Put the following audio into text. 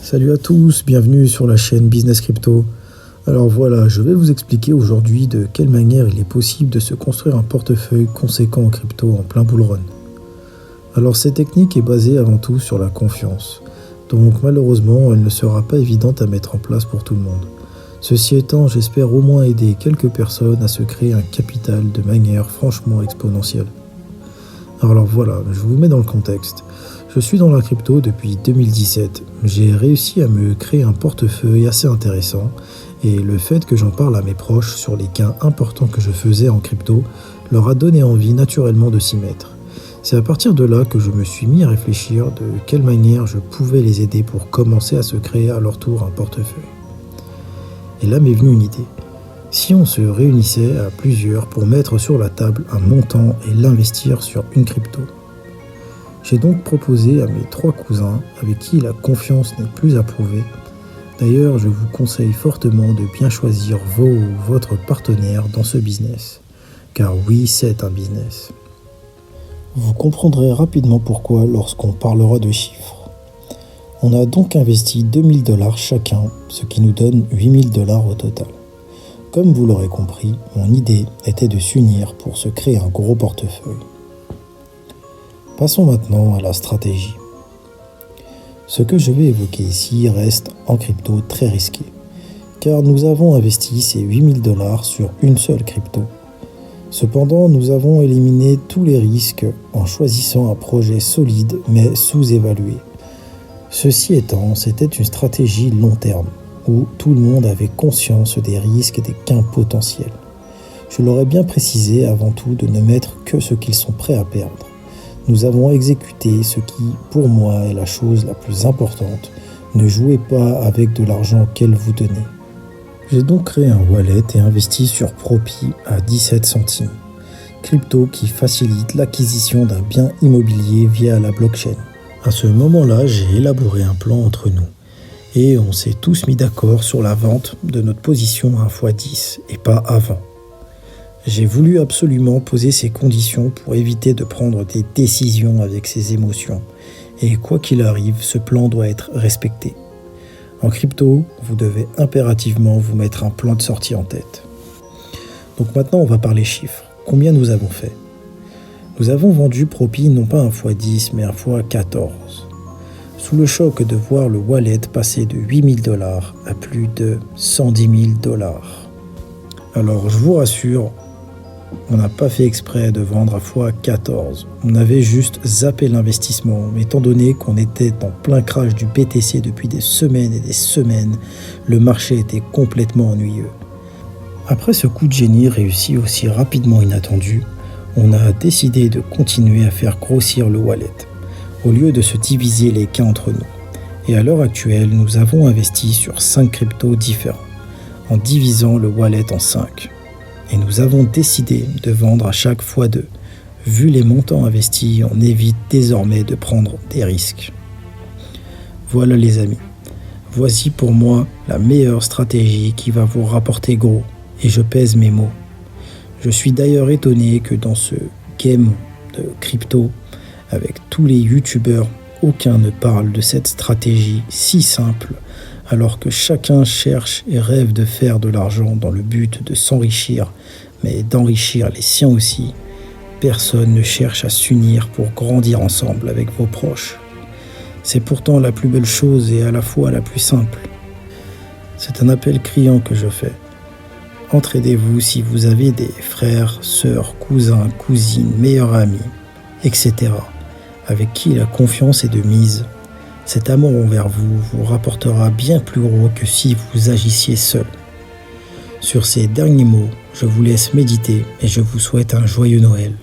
Salut à tous, bienvenue sur la chaîne Business Crypto. Alors voilà, je vais vous expliquer aujourd'hui de quelle manière il est possible de se construire un portefeuille conséquent en crypto en plein bull run. Alors cette technique est basée avant tout sur la confiance, donc malheureusement elle ne sera pas évidente à mettre en place pour tout le monde. Ceci étant, j'espère au moins aider quelques personnes à se créer un capital de manière franchement exponentielle. Alors voilà, je vous mets dans le contexte. Je suis dans la crypto depuis 2017. J'ai réussi à me créer un portefeuille assez intéressant et le fait que j'en parle à mes proches sur les gains importants que je faisais en crypto leur a donné envie naturellement de s'y mettre. C'est à partir de là que je me suis mis à réfléchir de quelle manière je pouvais les aider pour commencer à se créer à leur tour un portefeuille. Et là m'est venue une idée. Si on se réunissait à plusieurs pour mettre sur la table un montant et l'investir sur une crypto. J'ai donc proposé à mes 3 cousins avec qui la confiance n'est plus à prouver. D'ailleurs, je vous conseille fortement de bien choisir votre partenaire dans ce business. Car oui, c'est un business. Vous comprendrez rapidement pourquoi lorsqu'on parlera de chiffres. On a donc investi 2000 $ chacun, ce qui nous donne 8000 $ au total. Comme vous l'aurez compris, mon idée était de s'unir pour se créer un gros portefeuille. Passons maintenant à la stratégie. Ce que je vais évoquer ici reste en crypto très risqué, car nous avons investi ces 8000 $ sur une seule crypto. Cependant, nous avons éliminé tous les risques en choisissant un projet solide mais sous-évalué. Ceci étant, c'était une stratégie long terme, où tout le monde avait conscience des risques et des gains potentiels. Je leur ai bien précisé avant tout de ne mettre que ce qu'ils sont prêts à perdre. Nous avons exécuté ce qui, pour moi, est la chose la plus importante. Ne jouez pas avec de l'argent qu'elle vous donnait. J'ai donc créé un wallet et investi sur Propi à 17 centimes. Crypto qui facilite l'acquisition d'un bien immobilier via la blockchain. À ce moment-là, j'ai élaboré un plan entre nous. Et on s'est tous mis d'accord sur la vente de notre position à 1x10 et pas avant. J'ai voulu absolument poser ces conditions pour éviter de prendre des décisions avec ses émotions. Et quoi qu'il arrive, ce plan doit être respecté. En crypto, vous devez impérativement vous mettre un plan de sortie en tête. Donc maintenant, on va parler chiffres. Combien nous avons fait ? Nous avons vendu Propi non pas 1x10, mais 1x14. Sous le choc de voir le wallet passer de 8000 $ à plus de 110 000 $. Alors je vous rassure, on n'a pas fait exprès de vendre à x14. On avait juste zappé l'investissement, étant donné qu'on était en plein crash du BTC depuis des semaines et des semaines, le marché était complètement ennuyeux. Après ce coup de génie réussi aussi rapidement inattendu, on a décidé de continuer à faire grossir le wallet, au lieu de se diviser les gains entre nous. Et à l'heure actuelle, nous avons investi sur 5 cryptos différents, en divisant le wallet en 5. Et nous avons décidé de vendre à chaque x2. Vu les montants investis, on évite désormais de prendre des risques. Voilà les amis, voici pour moi la meilleure stratégie qui va vous rapporter gros, et je pèse mes mots. Je suis d'ailleurs étonné que dans ce game de crypto, avec tous les youtubeurs, aucun ne parle de cette stratégie si simple, alors que chacun cherche et rêve de faire de l'argent dans le but de s'enrichir, mais d'enrichir les siens aussi. Personne ne cherche à s'unir pour grandir ensemble avec vos proches. C'est pourtant la plus belle chose et à la fois la plus simple. C'est un appel criant que je fais. Entraidez-vous si vous avez des frères, sœurs, cousins, cousines, meilleurs amis, etc., avec qui la confiance est de mise. Cet amour envers vous vous rapportera bien plus gros que si vous agissiez seul. Sur ces derniers mots, je vous laisse méditer et je vous souhaite un joyeux Noël.